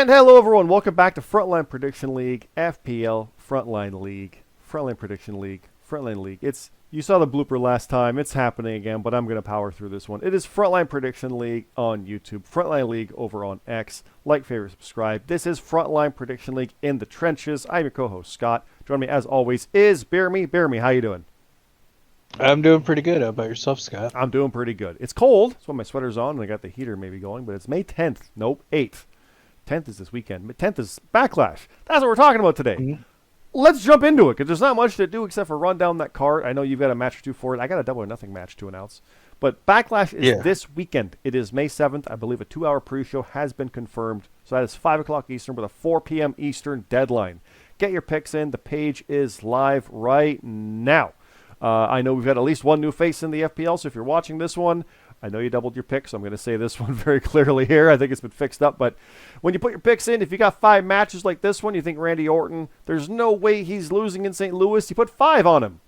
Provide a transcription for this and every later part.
And hello, everyone. Welcome back to Frontline Prediction League, FPL Frontline League, Frontline Prediction League, Frontline League. You saw the blooper last time. It's happening again, but I'm going to power through this one. It is Frontline Prediction League on YouTube, Frontline League over on X. Like, favorite, subscribe. This is Frontline Prediction League in the trenches. I'm your co-host, Scott. Joining me, as always, is BeerMe. BeerMe, how you doing? I'm doing pretty good. How about yourself, Scott? I'm doing pretty good. It's cold. That's why my sweater's on, and I got the heater maybe going, but it's May 10th. Nope, 8th. 10th is this weekend. 10th is Backlash. That's what we're talking about today. Mm-hmm. Let's jump into it, because there's not much to do except for run down that card. I know you've got a match or two for it. I got a double or nothing match to announce. But Backlash is this weekend. It is May 7th. I believe a 2-hour pre-show has been confirmed. So that is 5 o'clock Eastern with a 4 p.m. Eastern deadline. Get your picks in. The page is live right now. I know we've got at least one new face in the FPL, so if you're watching this one, I know you doubled your picks, so I'm going to say this one very clearly here. I think it's been fixed up, but when you put your picks in, if you got 5 matches like this one, you think Randy Orton, there's no way he's losing in St. Louis. You put 5 on him.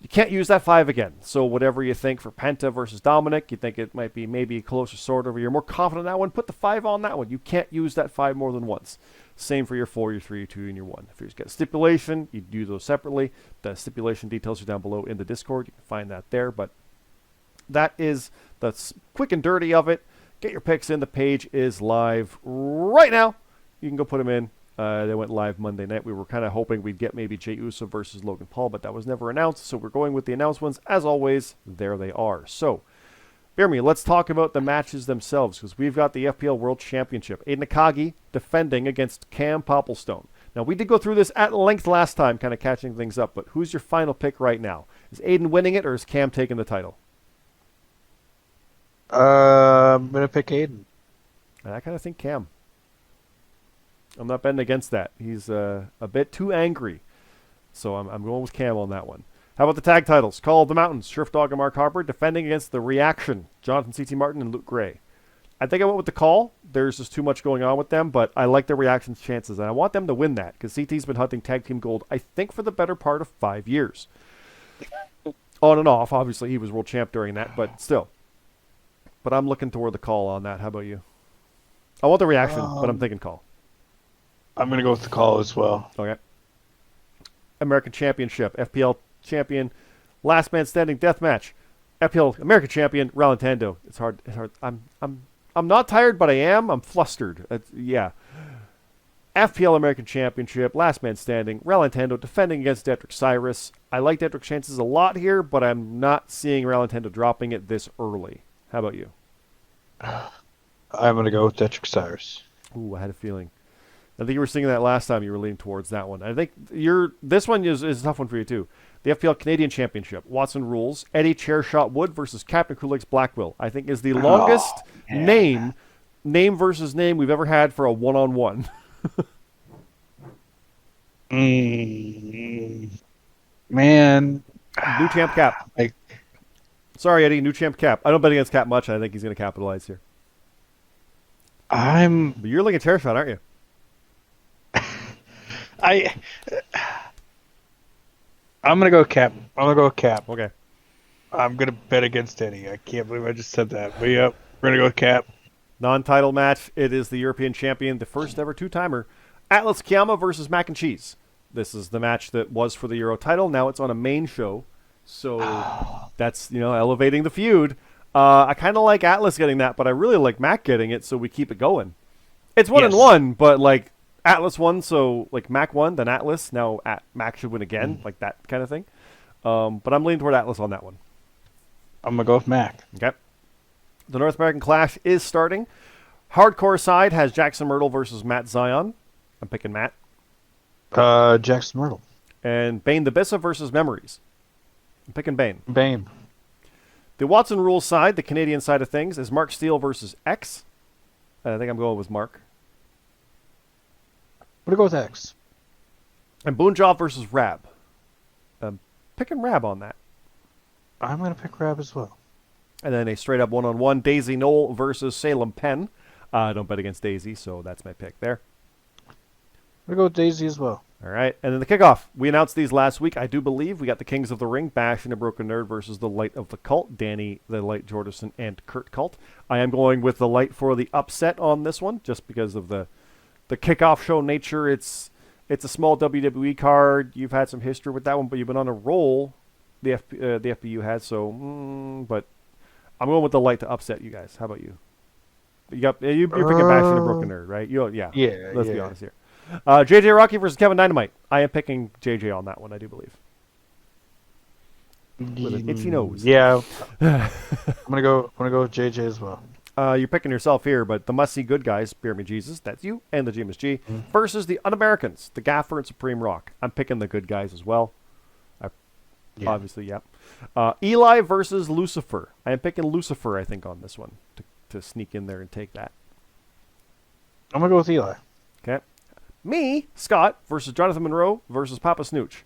You can't use that 5 again. So whatever you think for Penta versus Dominic, you think it might be maybe a closer sort of, you're more confident in that one, put the 5 on that one. You can't use that 5 more than once. Same for your 4, your 3, your 2, and your 1. If you just get a stipulation, you do those separately. The stipulation details are down below in the Discord. You can find that there, but that is the quick and dirty of it. Get your picks in. The page is live right now. You can go put them in. They went live Monday night. We were kind of hoping we'd get maybe Jey Uso versus Logan Paul, but that was never announced. So we're going with the announced ones. As always, there they are. So, BeerMe, let's talk about the matches themselves, because we've got the FPL World Championship. Aiden Akagi defending against Cam Popplestone. Now, we did go through this at length last time, kind of catching things up, but who's your final pick right now? Is Aiden winning it, or is Cam taking the title? I'm going to pick Aiden. And I kind of think Cam. I'm not betting against that. He's a bit too angry. So I'm going with Cam on that one. How about the tag titles? Call of the Mountains, Sheriff Dog and Mark Harper defending against the Reaction, Jonathan C.T. Martin and Luke Gray. I think I went with the Call. There's just too much going on with them, but I like the Reaction's chances, and I want them to win that, because CT's been hunting tag team gold, I think, for the better part of 5 years. On and off. Obviously, he was world champ during that, but still. But I'm looking toward the Call on that. How about you? I want the Reaction, but I'm thinking Call. I'm going to go with the Call as well. Okay. American Championship, FPL champion, last man standing death match. FPL American champion, Ralantando. It's hard. I'm not tired, but I am. I'm flustered. Yeah. FPL American Championship, last man standing, Ralantando defending against Detrick Cyrus. I like Detrick's chances a lot here, but I'm not seeing Ralantando dropping it this early. How about you? I'm going to go with Detrick Cyrus. Ooh, I had a feeling. I think you were singing that last time. You were leaning towards that one. I think this one is a tough one for you, too. The FPL Canadian Championship, Watson Rules, Eddie Chairshot Wood versus Captain Kulik's Blackwell, I think is the longest name versus name we've ever had for a one-on-one. Man. New champ Cap. Sorry, Eddie, new champ Cap. I don't bet against Cap much, and I think he's going to capitalize here. But you're looking at Chairshot, aren't you? I'm going to go Cap. Okay. I'm going to bet against Eddie. I can't believe I just said that. But yep, we're going to go Cap. Non-title match. It is the European champion, the first ever two-timer, Atlas Kiama versus Mac and Cheese. This is the match that was for the Euro title. Now it's on a main show. So that's, elevating the feud. I kind of like Atlas getting that, but I really like Mac getting it, so we keep it going. It's 1-1, but like Atlas won, so like Mac won, then Atlas. Now Mac should win again, like that kind of thing. But I'm leaning toward Atlas on that one. I'm going to go with Mac. Okay. The North American Clash is starting. Hardcore side has Jackson Myrtle versus Matt Zion. I'm picking Matt. Jackson Myrtle. And Bane the Bissa versus Memories. I'm picking Bane. The Watson Rules side, the Canadian side of things, is Mark Steele versus X. I think I'm going with Mark. I'm going to go with X. And Boonjob versus Rab. I'm picking Rab on that. I'm going to pick Rab as well. And then a straight-up one-on-one, Daisy Knoll versus Salem Penn. I don't bet against Daisy, so that's my pick there. I'm going to go with Daisy as well. All right, and then the kickoff. We announced these last week, I do believe. We got the Kings of the Ring, Bash and a Broken Nerd versus the Light of the Cult, Danny, the Light Jordison, and Kurt Cult. I am going with the Light for the upset on this one, just because of the the Kickoff show nature. It's a small WWE card. You've had some history with that one, but you've been on a roll. The FBU has, so but I'm going with the light to upset you guys. How about you? You're picking Bastion and Broken Nerd, right? Yeah. Let's be honest here. JJ Rocky versus Kevin Dynamite. I am picking JJ on that one. I do believe. With an itchy nose. Yeah. I'm gonna go with JJ as well. You're picking yourself here, but the must-see good guys, BeerMe Jesus, that's you, and the GMSG, versus the Un-Americans, the Gaffer and Supreme Rock. I'm picking the good guys as well. Obviously, yep. Eli versus Lucifer. I am picking Lucifer, I think, on this one to sneak in there and take that. I'm gonna go with Eli. Okay. Me, Scott, versus Jonathan Monroe versus Papa Snooch.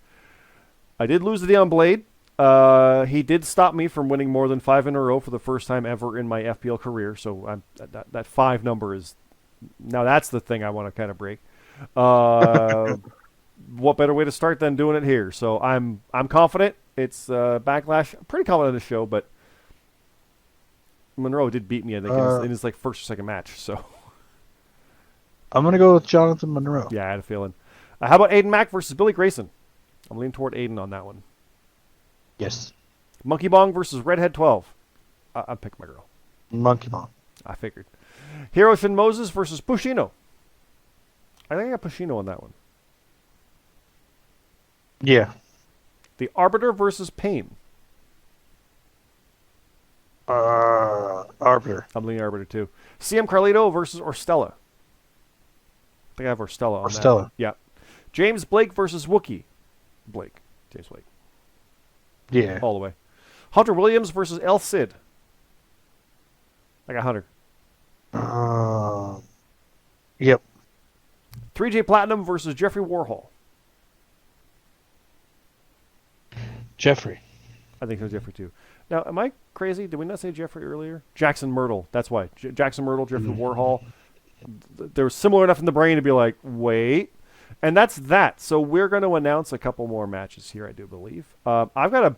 I did lose to the Blade. He did stop me from winning more than 5 in a row for the first time ever in my FPL career. So that 5 number is now that's the thing I want to kind of break. What better way to start than doing it here? So I'm confident. It's Backlash. I'm pretty confident in the show, but Monroe did beat me, I think, in his like first or second match. So I'm gonna go with Jonathan Monroe. Yeah, I had a feeling. How about Aiden Mack versus Billy Grayson? I'm leaning toward Aiden on that one. Yes. Monkey Bong versus Redhead 12. I picked my girl. Monkey Bong. I figured. Hiroshi Moses versus Pushino. I think I got Pushino on that one. Yeah. The Arbiter versus Pain. Arbiter. I'm leaning Arbiter too. CM Carlito versus Orstella. I think I have Orstella on that. Orstella. Yeah. James Blake versus Wookie. James Blake. Yeah. All the way. Hunter Williams versus El Cid. I got Hunter. Yep. 3J Platinum versus Jeffrey Warhol. Jeffrey. I think so, Jeffrey too. Now, am I crazy? Did we not say Jeffrey earlier? Jackson Myrtle. That's why. Jackson Myrtle, Jeffrey Warhol. They're similar enough in the brain to be like, wait. And that's that. So we're going to announce a couple more matches here, I do believe. I've got a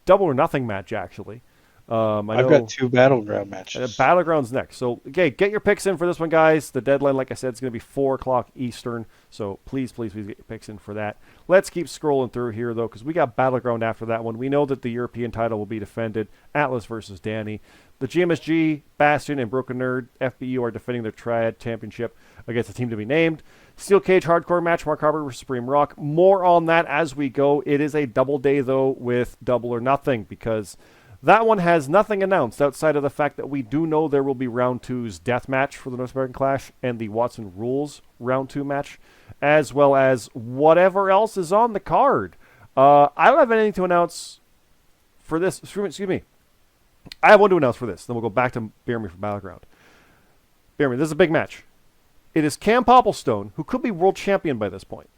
double or nothing match, actually. I've got 2 Battleground matches. Battleground's next. So, okay, get your picks in for this one, guys. The deadline, like I said, is going to be 4 o'clock Eastern. So please get your picks in for that. Let's keep scrolling through here, though, because we got Battleground after that one. We know that the European title will be defended. Atlas versus Danny. The GMSG, Bastion, and Broken Nerd, FBU are defending their Triad Championship against a team to be named. Steel Cage Hardcore match, Mark Harper versus Supreme Rock. More on that as we go. It is a double day, though, with double or nothing, because that one has nothing announced outside of the fact that we do know there will be Round 2's death match for the North American Clash and the Watson Rules Round 2 match, as well as whatever else is on the card. I don't have anything to announce for this. Excuse me. I have one to announce for this. Then we'll go back to BeerMe for Battleground. BeerMe, this is a big match. It is Cam Popplestone, who could be world champion by this point,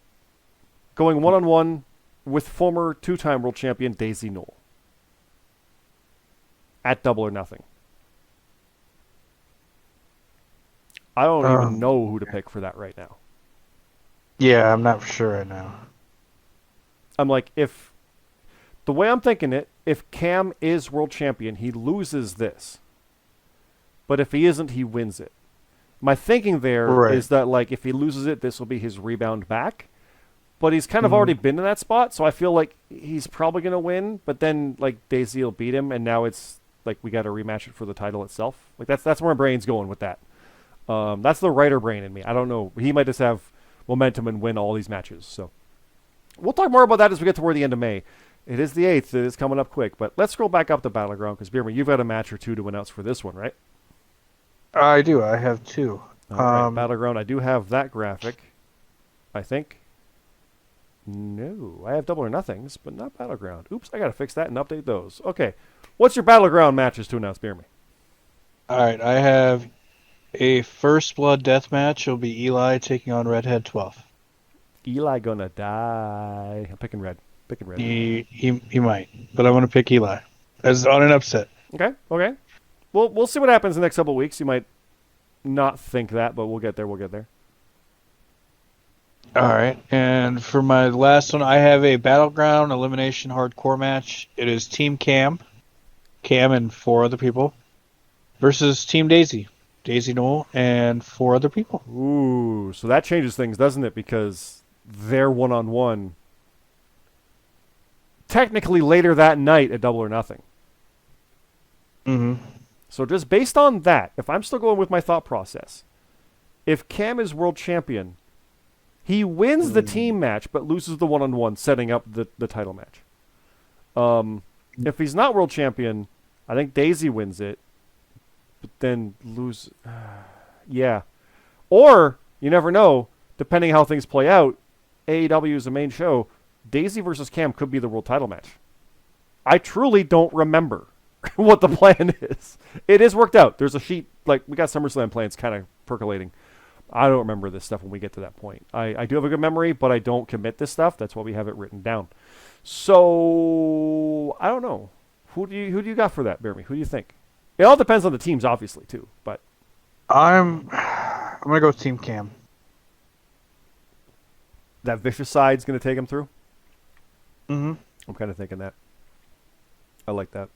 going one-on-one with former 2-time world champion Daisy Knoll at double or nothing. I don't even know who to pick for that right now. Yeah, I'm not sure right now. I'm like, if the way I'm thinking it, if Cam is world champion, he loses this. But if he isn't, he wins it. My thinking there is that, like, if he loses it, this will be his rebound back. But he's kind of already been in that spot, so I feel like he's probably going to win. But then, like, Daisy will beat him, and now it's like we got to rematch it for the title itself. Like, that's where my brain's going with that. That's the writer brain in me. I don't know. He might just have momentum and win all these matches. So we'll talk more about that as we get toward the end of May. It is the 8th. It is coming up quick. But let's scroll back up to Battleground, because, BeerMe, you've got a match or two to announce for this one, right? I do. I have 2. Right, Battleground, I do have that graphic, I think. No, I have double or nothings, but not Battleground. Oops, I got to fix that and update those. Okay, what's your Battleground matches to announce, BeerMe? All right, I have a First Blood death match. It'll be Eli taking on Redhead 12. Eli gonna die. I'm picking red. He might, but I want to pick Eli as on an upset. Okay. We'll see what happens in the next couple of weeks. You might not think that, but we'll get there. All right, and for my last one, I have a Battleground Elimination Hardcore match. It is Team Cam and 4 other people, versus Team Daisy. Daisy Knoll, and 4 other people. Ooh, so that changes things, doesn't it? Because they're one-on-one. Technically later that night at Double or Nothing. Mm-hmm. So just based on that, if I'm still going with my thought process, if Cam is world champion, he wins the team match but loses the one-on-one, setting up the title match. If he's not world champion, I think Daisy wins it, but then lose. Yeah. Or, you never know, depending how things play out, AEW is the main show. Daisy versus Cam could be the world title match. I truly don't remember what the plan is. It is worked out. There's a sheet, like, we got SummerSlam plans kind of percolating. I don't remember this stuff when we get to that point. I do have a good memory, but I don't commit this stuff. That's why we have it written down. So, I don't know. Who do you got for that, BeerMe? Who do you think? It all depends on the teams, obviously, too. But I'm gonna go with Team Cam. that vicious side's going to take him through? Mm-hmm. I'm kind of thinking that. I like that.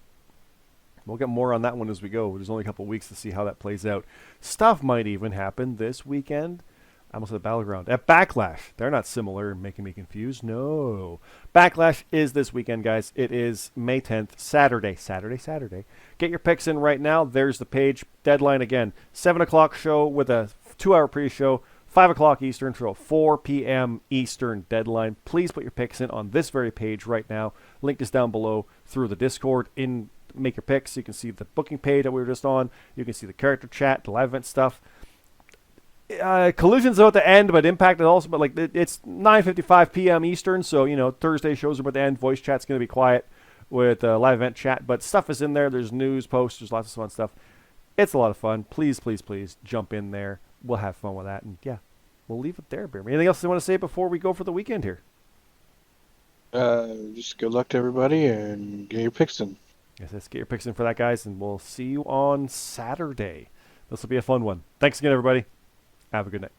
We'll get more on that one as we go. There's only a couple of weeks to see how that plays out. Stuff might even happen this weekend. I almost said Battleground. At Backlash. They're not similar and making me confused. No. Backlash is this weekend, guys. It is May 10th, Saturday. Saturday. Get your picks in right now. There's the page. Deadline again. 7 o'clock show with a 2-hour pre-show. 5 o'clock Eastern show. 4 p.m. Eastern deadline. Please put your picks in on this very page right now. Link is down below through the Discord. Make your picks. You can see the booking page that we were just on. You can see the character chat, the live event stuff. Collision's at the end, but Impact is also. But like it's 9:55 p.m. Eastern, so Thursday shows are at the end. Voice chat's going to be quiet with live event chat, but stuff is in there. There's news, posts, there's lots of fun stuff. It's a lot of fun. Please jump in there. We'll have fun with that, and yeah, we'll leave it there. BeerMe. Anything else you want to say before we go for the weekend here? Just good luck to everybody and get your picks in. Yes, let's get your picks in for that, guys, and we'll see you on Saturday. This will be a fun one. Thanks again, everybody. Have a good night.